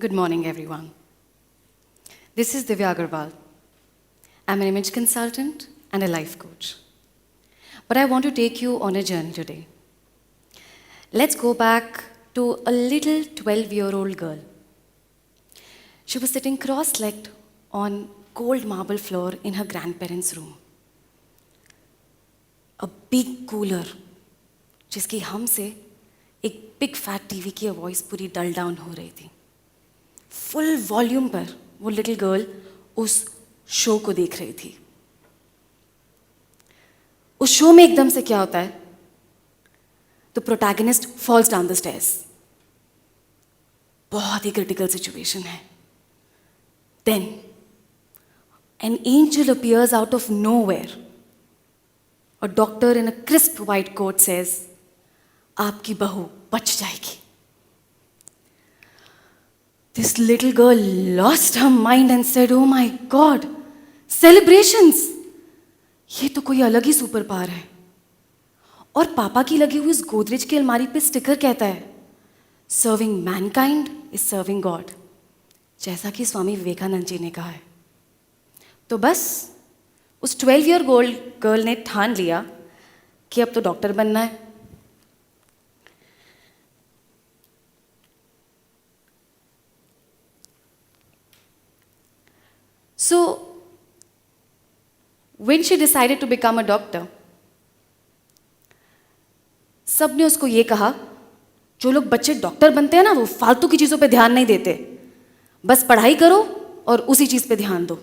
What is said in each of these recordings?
Good morning, everyone. This is Divya Agarwal. I'm an image consultant and a life coach. But I want to take you on a journey today. Let's go back to a little 12-year-old girl. She was sitting cross-legged on cold marble floor in her grandparents' room. A big cooler, जिसकी हमसे एक big fat TV की voice पूरी डल down हो रही थी. Full volume पर वो लिटिल गर्ल उस शो को देख रही थी. उस शो में एकदम से क्या होता है? The protagonist falls down the stairs. बहुत ही क्रिटिकल सिचुएशन है. Then an angel appears out of nowhere. A doctor in a crisp white coat says, आपकी बहू बच जाएगी. This little girl lost her mind and said, oh my God, celebrations! ये तो कोई अलग ही सुपर पावर है. और पापा की लगी हुई उस गोदरेज की अलमारी पे स्टिकर कहता है, Serving mankind is serving God. जैसा कि स्वामी विवेकानंद जी ने कहा है. तो बस उस 12-year old गर्ल ने ठान लिया कि अब तो डॉक्टर बनना है. So, when she decided to become a doctor, सबने उसको ये कहा, जो लोग बच्चे डॉक्टर बनते हैं ना, वो फालतू की चीज़ों पे ध्यान नहीं देते, बस पढ़ाई करो और उसी चीज़ पे ध्यान दो.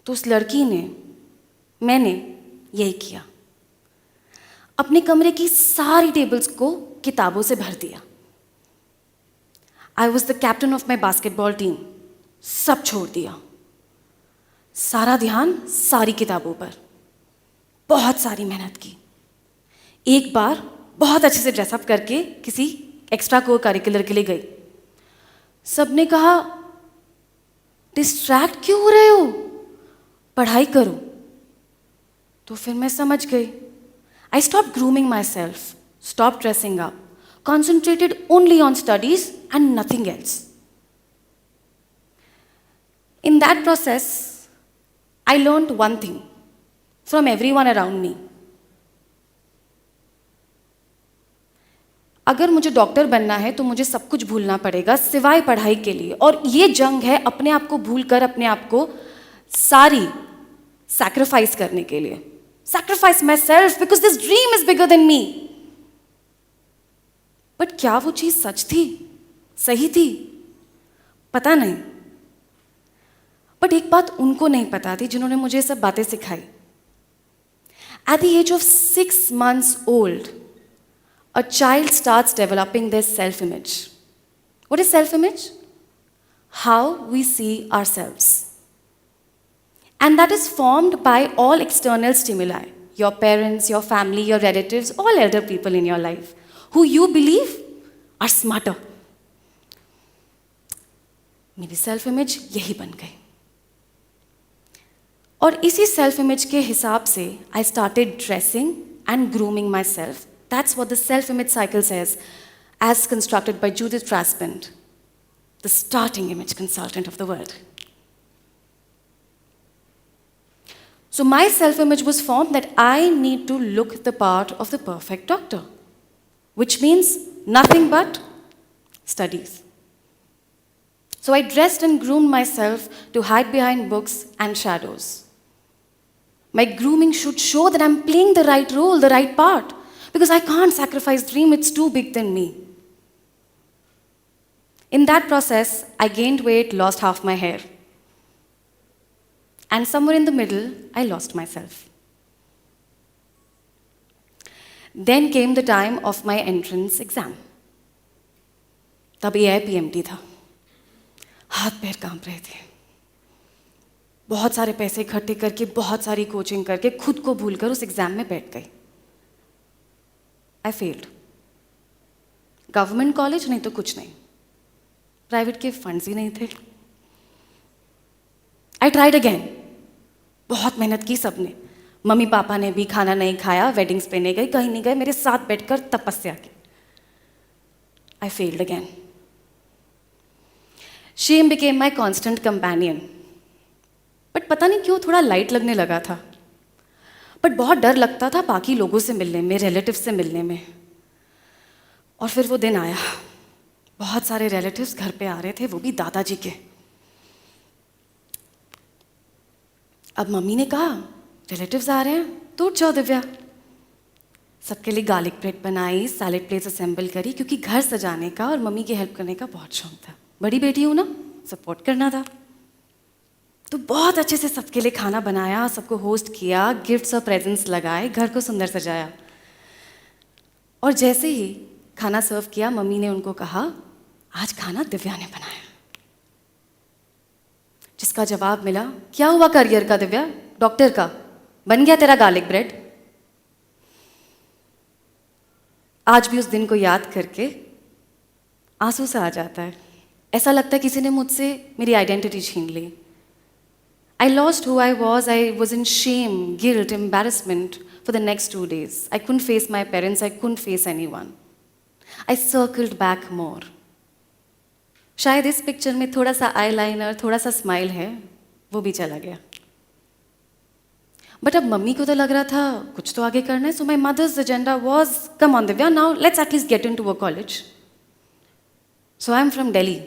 तो उस लड़की ने, मैंने यही किया. अपने कमरे की सारी टेबल्स को किताबों से भर दिया. I was the captain of my basketball team. सब छोड़ दिया. सारा ध्यान सारी किताबों पर. बहुत सारी मेहनत की. एक बार बहुत अच्छे से ड्रेसअप करके किसी एक्स्ट्रा को करिकुलर के लिए गई. सबने कहा, डिस्ट्रैक्ट क्यों हो रहे हो, पढ़ाई करो. तो फिर मैं समझ गई. I stop grooming my self, stop dressing up, concentrated only on studies and nothing else. In that process, I learned one thing from everyone around me. अगर मुझे डॉक्टर बनना है तो मुझे सब कुछ भूलना पड़ेगा सिवाय पढ़ाई के लिए. और ये जंग है अपने आप को भूलकर अपने आप को सारी सैक्रिफाइस करने के लिए. Sacrifice my self because this dream is bigger than me. But क्या वो चीज सच थी, सही थी? पता नहीं. बट एक बात उनको नहीं पता थी जिन्होंने मुझे सब बातें सिखाई. At the age of 6 months old, a child starts developing their self-image. What is self-image? How we see ourselves. And that is formed by all external stimuli. Your parents, your family, your relatives, all elder people in your life, who you believe are smarter. मेरी self-image यही बन गई. और इसी self image के हिसाब से I started dressing and grooming my self. That's what the self image cycle says, as constructed by Judith Rasband, the starting image consultant of the world. So my self-image was formed that I need to look the part of the perfect doctor, which means nothing but studies. So I dressed and groomed myself to hide behind books and shadows. My grooming should show that I'm playing the right role, the right part, because I can't sacrifice dream, it's too big than me. In that process, I gained weight, lost half my hair. And somewhere in the middle, I lost myself. Then came the time of my entrance exam. तब AIPMT था. हाथ पैर कांप रहे थे. बहुत सारे पैसे इकट्ठे करके, बहुत सारी कोचिंग करके, खुद को भूलकर उस एग्जाम में बैठ गई. I failed. गवर्नमेंट कॉलेज नहीं तो कुछ नहीं, प्राइवेट के फंड्स ही नहीं थे. I tried again. बहुत मेहनत की सबने. मम्मी पापा ने भी खाना नहीं खाया, वेडिंग्स पे नहीं गई, कहीं नहीं गए, मेरे साथ बैठकर तपस्या की. I failed again. Shame became my constant companion. But पता नहीं क्यों थोड़ा लाइट लगने लगा था। बट बहुत डर लगता था बाकी लोगों से मिलने में, रिलेटिव से मिलने में। और फिर वो दिन आया, बहुत सारे रिलेटिव्स घर पे आ रहे थे, वो भी दादाजी के। अब मम्मी ने कहा रिलेटिव्स आ रहे हैं तो उठ जाओ दिव्या। सबके लिए गार्लिक ब्रेड बनाई, सैलेड प्लेट्स असेंबल करी, क्योंकि घर सजाने का और मम्मी की हेल्प करने का बहुत शौक था। बड़ी बेटी हूँ ना, सपोर्ट करना था। तो बहुत अच्छे से सबके लिए खाना बनाया, सबको होस्ट किया, गिफ्ट्स और प्रेजेंट्स लगाए, घर को सुंदर सजाया। और जैसे ही खाना सर्व किया, मम्मी ने उनको कहा आज खाना दिव्या ने बनाया। जिसका जवाब मिला, क्या हुआ करियर का दिव्या, डॉक्टर का, बन गया तेरा गार्लिक ब्रेड? आज भी उस दिन को याद करके आंसू सा आ जाता है। ऐसा लगता है किसी ने मुझसे मेरी आइडेंटिटी छीन ली। I lost who I was. I was in shame, guilt, embarrassment for the next 2 days. I couldn't face my parents. I couldn't face anyone. I circled back more. शायद इस पिक्चर में थोड़ा सा आईलाइनर, थोड़ा सा smile है, वो भी चला गया। बट अब मम्मी को तो लग रहा था कुछ तो आगे करना है। So my mother's agenda was, come on Divya, now let's at least get into a college. So I am from Delhi.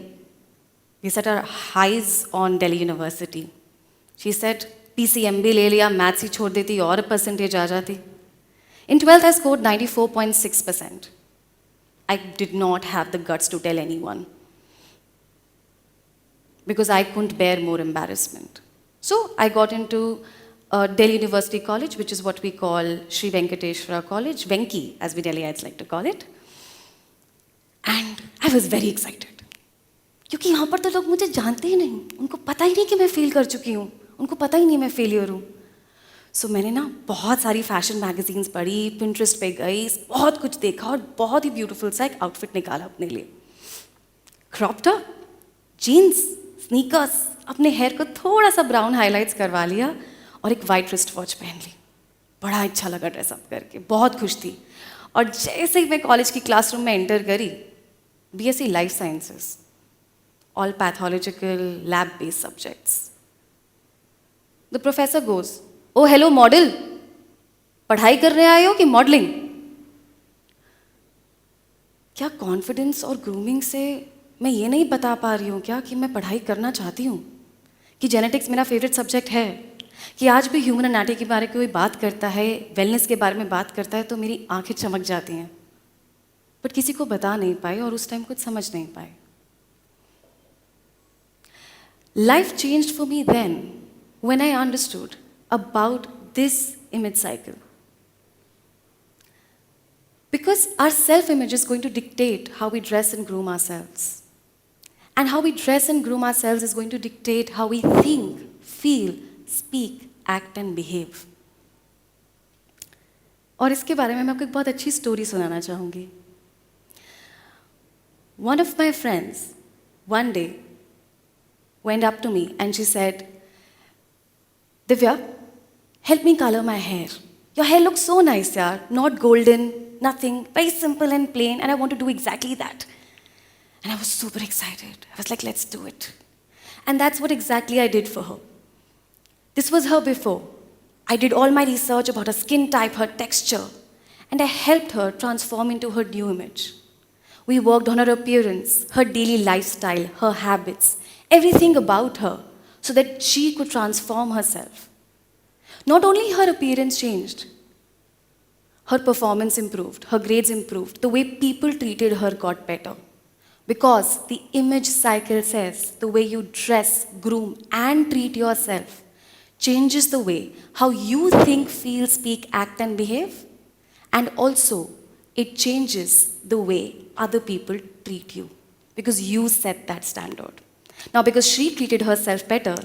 We set our highs on Delhi university. She said, PCMB ले लिया, मैथ्स ही छोड़ देती और परसेंटेज आ जाती। In 12th, I scored 94.6%. I did not have the guts to tell anyone because I couldn't bear more embarrassment. So I got into Delhi University College, which is what we call Sri Venkateshwara College, Venki, as we Delhiites like to call it. And I was very excited. क्योंकि यहाँ पर तो लोग मुझे जानते ही नहीं, उनको पता ही नहीं कि मैं फेल कर चुकी हूँ, उनको पता ही नहीं मैं फेलियर हूँ। सो मैंने ना बहुत सारी फैशन मैगजीन्स पढ़ी, पिंटरेस्ट पे गई, बहुत कुछ देखा और बहुत ही ब्यूटीफुल सा एक आउटफिट निकाला अपने लिए। क्रॉप टॉप, जीन्स, स्नीकर्स, अपने हेयर को थोड़ा सा ब्राउन हाईलाइट्स करवा लिया और एक वाइट रिस्ट वॉच पहन ली। बड़ा अच्छा लगा ड्रेसअप करके, बहुत खुश थी। और जैसे ही मैं कॉलेज की क्लासरूम में एंटर करी, BSc life sciences, all pathological lab-based subjects. The professor goes, "Oh, hello, model. पढ़ाई करने आए हो कि मॉडलिंग?" क्या कॉन्फिडेंस और ग्रूमिंग से मैं ये नहीं बता पा रही हूँ क्या कि मैं पढ़ाई करना चाहती हूँ, कि जेनेटिक्स मेरा फेवरेट सब्जेक्ट है, कि आज भी ह्यूमन एनाटॉमी के बारे में कोई बात करता है, वेलनेस के बारे में बात करता है तो मेरी आंखें चमक जाती हैं। बट किसी को बता नहीं पाए और उस टाइम कुछ समझ नहीं पाए। Life changed for me then when I understood about this image cycle. Because our self-image is going to dictate how we dress and groom ourselves. And how we dress and groom ourselves is going to dictate how we think, feel, speak, act and behave. और इसके बारे में मैं आपको एक बहुत अच्छी story सुनाना चाहूँगी। One of my friends one day went up to me and she said, Divya, help me color my hair. Your hair looks so nice, yaar. Not golden, nothing, very simple and plain, and I want to do exactly that. And I was super excited. I was like, let's do it. And that's what exactly I did for her. This was her before. I did all my research about her skin type, her texture, and I helped her transform into her new image. We worked on her appearance, her daily lifestyle, her habits, everything about her, so that she could transform herself. Not only her appearance changed, her performance improved, her grades improved, the way people treated her got better. Because the image cycle says the way you dress, groom, and treat yourself changes the way how you think, feel, speak, act, and behave. And also, it changes the way other people treat you. Because you set that standard. Now, because she treated herself better,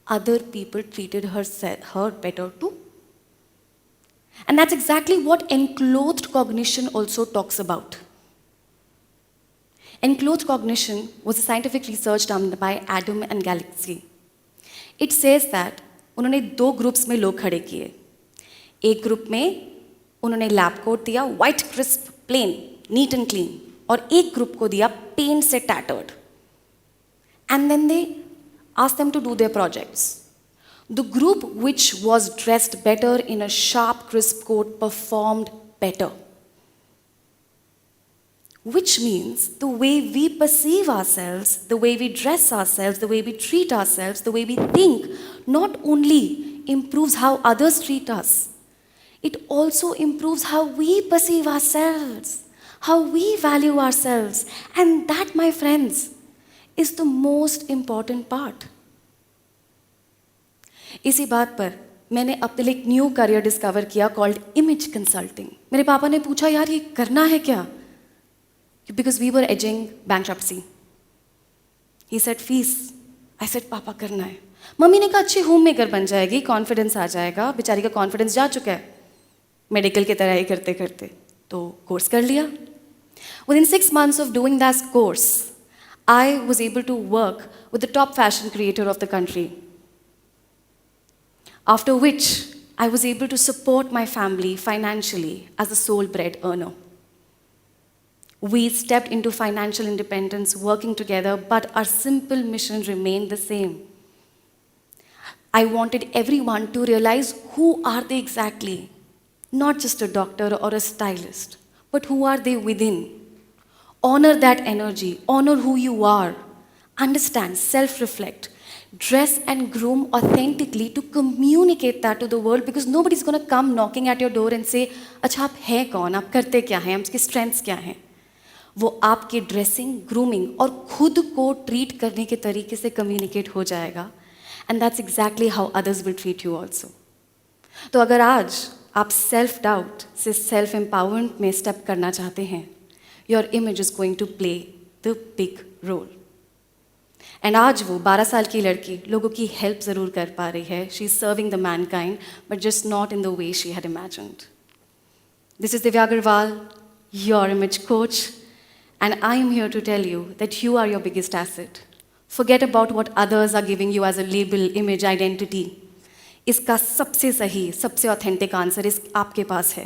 other people treated her better too. And that's exactly what enclothed cognition also talks about. Enclothed cognition was a scientific research done by Adam and Galaxy. It says that उन्होंने 2 groups में लोग खड़े किए। एक group में उन्होंने lab coat दिया, white crisp, plain, neat and clean, और एक ग्रुप को दिया पेंट से tattered. and then they asked them to do their projects. The group which was dressed better in a sharp, crisp coat performed better. Which means the way we perceive ourselves, the way we dress ourselves, the way we treat ourselves, the way we think, not only improves how others treat us, it also improves how we perceive ourselves, how we value ourselves. And that, my friends, is the most important part. इसी बात पर मैंने अपने लिए एक new career discover किया called image consulting. मेरे पापा ने पूछा, यार ये करना है क्या? Because we were edging bankruptcy. He said, fees. I said, पापा करना है. मम्मी ने कहा, अच्छी होम मेकर बन जाएगी, कॉन्फिडेंस आ जाएगा. बेचारी का कॉन्फिडेंस जा चुका है मेडिकल की तरह ही करते करते. तो कोर्स कर लिया. Within 6 months of doing that course, I was able to work with the top fashion creator of the country. After which, I was able to support my family financially as the sole bread earner. We stepped into financial independence working together, but our simple mission remained the same. I wanted everyone to realize who are they exactly, not just a doctor or a stylist, but who are they within. Honor that energy, honor who you are, understand, self-reflect, dress and groom authentically to communicate that to the world, because nobody's going to come knocking at your door and say, अच्छा आप हैं कौन, आप करते क्या हैं, आपकी strengths क्या हैं. वो आपके ड्रेसिंग, ग्रूमिंग और खुद को ट्रीट करने के तरीके से कम्युनिकेट हो जाएगा. And that's exactly how others will treat you also. तो अगर आज आप सेल्फ डाउट से सेल्फ एम्पावरमेंट में स्टेप करना चाहते हैं, your image is going to play the big role. And आज वो 12 साल की लड़की लोगों की हेल्प ज़रूर कर पा रही है. She is serving the mankind, but just not in the way she had imagined. This is Divya Agarwal, your image coach. And I am here to tell you that you are your biggest asset. Forget about what others are giving you as a label, image, identity. इसका सबसे सही, सबसे authentic answer is आपके पास है.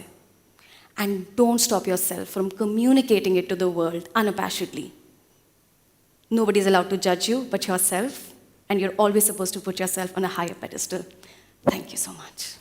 And don't stop yourself from communicating it to the world unabashedly. Nobody is allowed to judge you but yourself, and you're always supposed to put yourself on a higher pedestal. Thank you so much.